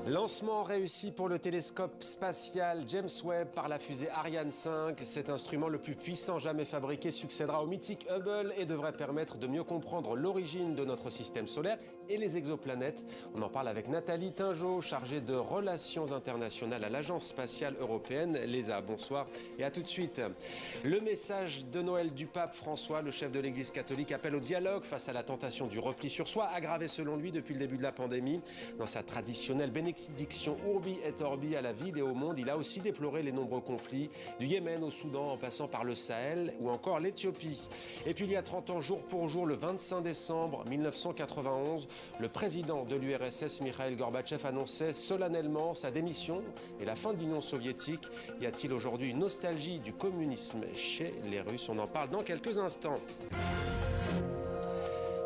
Lancement réussi pour le télescope spatial James Webb par la fusée Ariane 5. Cet instrument le plus puissant jamais fabriqué succédera au mythique Hubble et devrait permettre de mieux comprendre l'origine de notre système solaire et les exoplanètes. On en parle avec Nathalie Tingeot, chargée de relations internationales à l'Agence spatiale européenne, l'ESA. Bonsoir et à tout de suite. Le message de Noël du pape François, le chef de l'Église catholique, appelle au dialogue face à la tentation du repli sur soi, aggravée selon lui depuis le début de la pandémie. Dans sa traditionnelle bénédiction Urbi et Orbi à la ville et au monde, il a aussi déploré les nombreux conflits, du Yémen au Soudan en passant par le Sahel ou encore l'Éthiopie. Et puis il y a 30 ans, jour pour jour, le 25 décembre 1991, le président de l'URSS, Mikhaïl Gorbatchev, annonçait solennellement sa démission et la fin de l'Union soviétique. Y a-t-il aujourd'hui une nostalgie du communisme chez les Russes? On en parle dans quelques instants.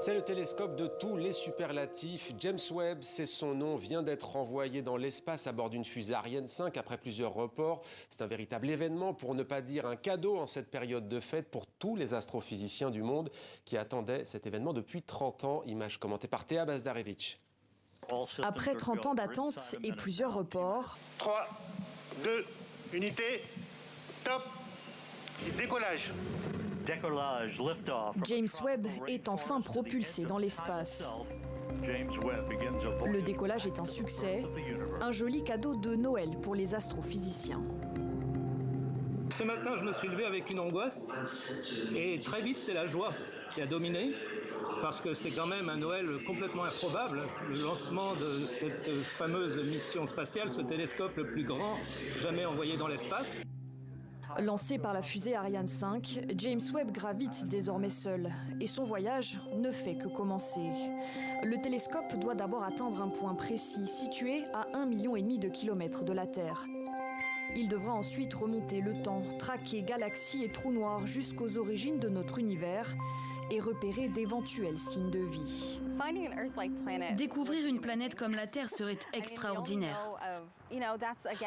C'est le télescope de tous les superlatifs. James Webb, c'est son nom, vient d'être envoyé dans l'espace à bord d'une fusée Ariane 5 après plusieurs reports. C'est un véritable événement, pour ne pas dire un cadeau en cette période de fête pour tous les astrophysiciens du monde qui attendaient cet événement depuis 30 ans. Image commentée par Théa Bazdarevich. Après 30 ans d'attente et plusieurs reports... 3, 2, unité, top, décollage. James Webb est enfin propulsé dans l'espace. Le décollage est un succès, un joli cadeau de Noël pour les astrophysiciens. Ce matin, je me suis levé avec une angoisse et très vite, c'est la joie qui a dominé parce que c'est quand même un Noël complètement improbable, le lancement de cette fameuse mission spatiale, ce télescope le plus grand jamais envoyé dans l'espace. Lancé par la fusée Ariane 5, James Webb gravite désormais seul et son voyage ne fait que commencer. Le télescope doit d'abord atteindre un point précis situé à 1,5 million de kilomètres de la Terre. Il devra ensuite remonter le temps, traquer galaxies et trous noirs jusqu'aux origines de notre univers et repérer d'éventuels signes de vie. Découvrir une planète comme la Terre serait extraordinaire.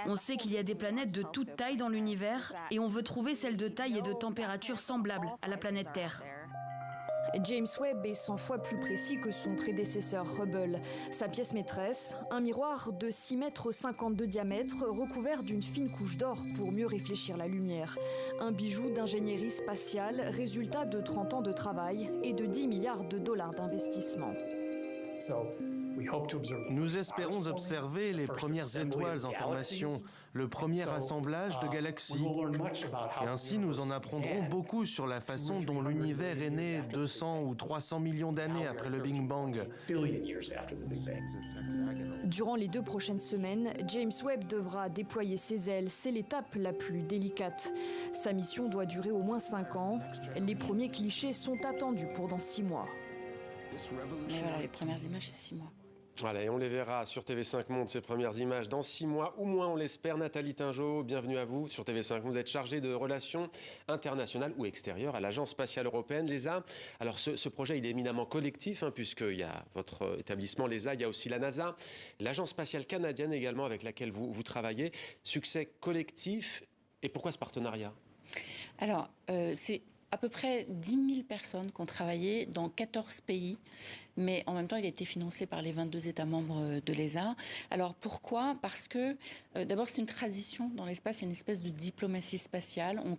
On sait qu'il y a des planètes de toute taille dans l'univers et on veut trouver celle de taille et de température semblables à la planète Terre. James Webb est 100 fois plus précis que son prédécesseur Hubble. Sa pièce maîtresse, un miroir de 6,50 mètres de diamètre recouvert d'une fine couche d'or pour mieux réfléchir la lumière. Un bijou d'ingénierie spatiale, résultat de 30 ans de travail et de 10 milliards de dollars d'investissement. Nous espérons observer les premières étoiles en formation, le premier assemblage de galaxies. Et ainsi, nous en apprendrons beaucoup sur la façon dont l'univers est né 200 ou 300 millions d'années après le Big Bang. Durant les 2 prochaines semaines, James Webb devra déployer ses ailes. C'est l'étape la plus délicate. Sa mission doit durer au moins 5 ans. Les premiers clichés sont attendus pour dans 6 mois. Mais voilà, les premières images, c'est 6 mois. Voilà, et on les verra sur TV5 Monde, ces premières images, dans 6 mois, ou moins, on l'espère. Nathalie Tingeot, bienvenue à vous sur TV5. Vous êtes chargée de relations internationales ou extérieures à l'Agence spatiale européenne, l'ESA. Alors, ce projet, il est éminemment collectif, puisqu'il y a votre établissement, l'ESA, il y a aussi la NASA, l'Agence spatiale canadienne également, avec laquelle vous travaillez. Succès collectif, et pourquoi ce partenariat? Alors, c'est à peu près 10 000 personnes qui ont travaillé dans 14 pays, mais en même temps, il a été financé par les 22 États membres de l'ESA. Alors pourquoi? Parce que d'abord, c'est une tradition dans l'espace, il y a une espèce de diplomatie spatiale. On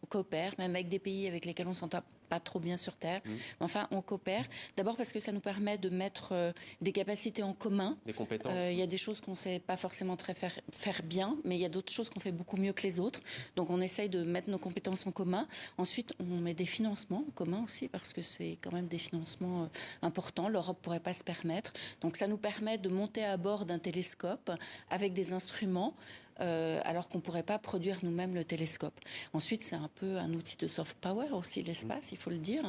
coopère, même avec des pays avec lesquels on ne s'entend pas trop bien sur Terre. Enfin, on coopère. D'abord parce que ça nous permet de mettre des capacités en commun. Des compétences. Il y a des choses qu'on ne sait pas forcément faire bien, mais il y a d'autres choses qu'on fait beaucoup mieux que les autres. Donc on essaye de mettre nos compétences en commun. Ensuite, on met des financements en commun aussi, parce que c'est quand même des financements importants. L'Europe ne pourrait pas se permettre. Donc ça nous permet de monter à bord d'un télescope avec des instruments, alors qu'on ne pourrait pas produire nous-mêmes le télescope. Ensuite, c'est un peu un outil de soft power aussi, l'espace, il faut le dire.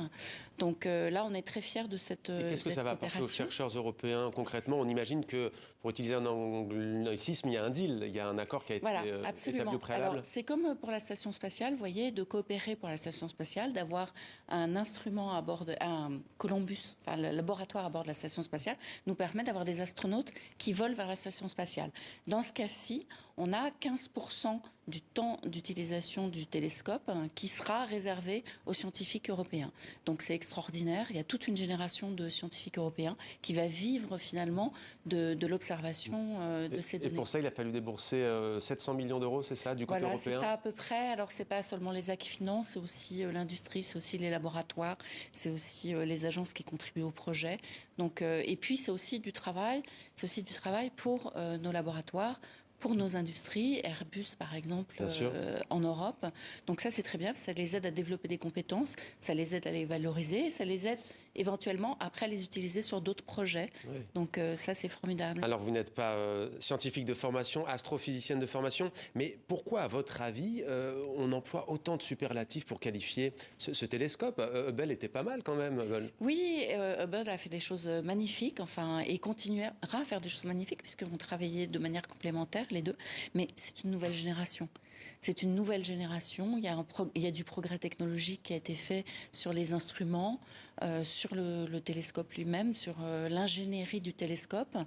Donc là, on est très fiers de cette opération. Qu'est-ce que ça va apporter aux chercheurs européens concrètement? On imagine que, pour utiliser un anglicisme, il y a un deal, il y a un accord qui a été établi au préalable. Alors, c'est comme pour la station spatiale, vous voyez, de coopérer pour la station spatiale, d'avoir un instrument à bord un Columbus, enfin le laboratoire à bord de la station spatiale, nous permet d'avoir des astronautes qui volent vers la station spatiale. Dans ce cas-ci, on a a 15% du temps d'utilisation du télescope qui sera réservé aux scientifiques européens. Donc c'est extraordinaire. Il y a toute une génération de scientifiques européens qui va vivre finalement de l'observation de ces données. Et pour ça, il a fallu débourser 700 millions d'euros, c'est ça, du côté européen? C'est ça à peu près. Alors c'est pas seulement les acquis finance, c'est aussi l'industrie, c'est aussi les laboratoires, c'est aussi les agences qui contribuent au projet. Donc, et puis c'est aussi du travail pour nos laboratoires, pour nos industries, Airbus par exemple en Europe. Donc ça c'est très bien, ça les aide à développer des compétences, ça les aide à les valoriser, ça les aide éventuellement après à les utiliser sur d'autres projets. Oui. Donc ça c'est formidable. Alors vous n'êtes pas scientifique de formation, astrophysicienne de formation, mais pourquoi à votre avis on emploie autant de superlatifs pour qualifier ce télescope? Hubble était pas mal quand même. Hubble. Oui, Hubble a fait des choses magnifiques, enfin, et continuera à faire des choses magnifiques puisqu'ils vont travailler de manière complémentaire les deux, mais c'est une nouvelle génération. C'est une nouvelle génération. Il y a du progrès technologique qui a été fait sur les instruments, sur le télescope lui-même, sur l'ingénierie du télescope.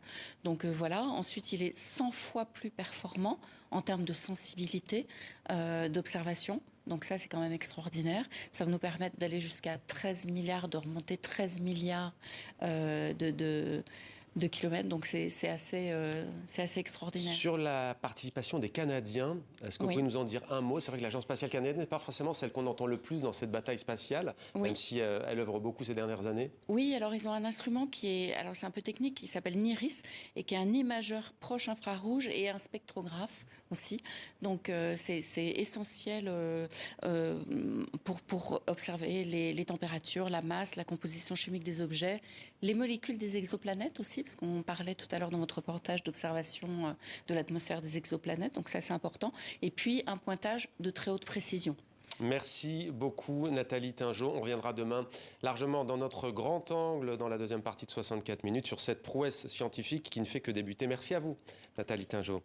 Donc voilà. Ensuite, il est 100 fois plus performant en termes de sensibilité d'observation. Donc ça, c'est quand même extraordinaire. Ça va nous permettre d'aller jusqu'à 13 milliards, de remonter 13 milliards de kilomètres, donc c'est assez extraordinaire. Sur la participation des Canadiens, est-ce que vous pouvez nous en dire un mot? C'est vrai que l'Agence spatiale canadienne n'est pas forcément celle qu'on entend le plus dans cette bataille spatiale, même si elle œuvre beaucoup ces dernières années. Oui, alors ils ont un instrument alors c'est un peu technique, qui s'appelle NIRISS, et qui est un imageur proche infrarouge et un spectrographe aussi. Donc c'est essentiel pour observer les températures, la masse, la composition chimique des objets, les molécules des exoplanètes aussi, parce qu'on parlait tout à l'heure dans votre reportage d'observation de l'atmosphère des exoplanètes, donc ça c'est important. Et puis un pointage de très haute précision. Merci beaucoup Nathalie Tingeot. On reviendra demain largement dans notre grand angle dans la deuxième partie de 64 minutes sur cette prouesse scientifique qui ne fait que débuter. Merci à vous Nathalie Tingeot.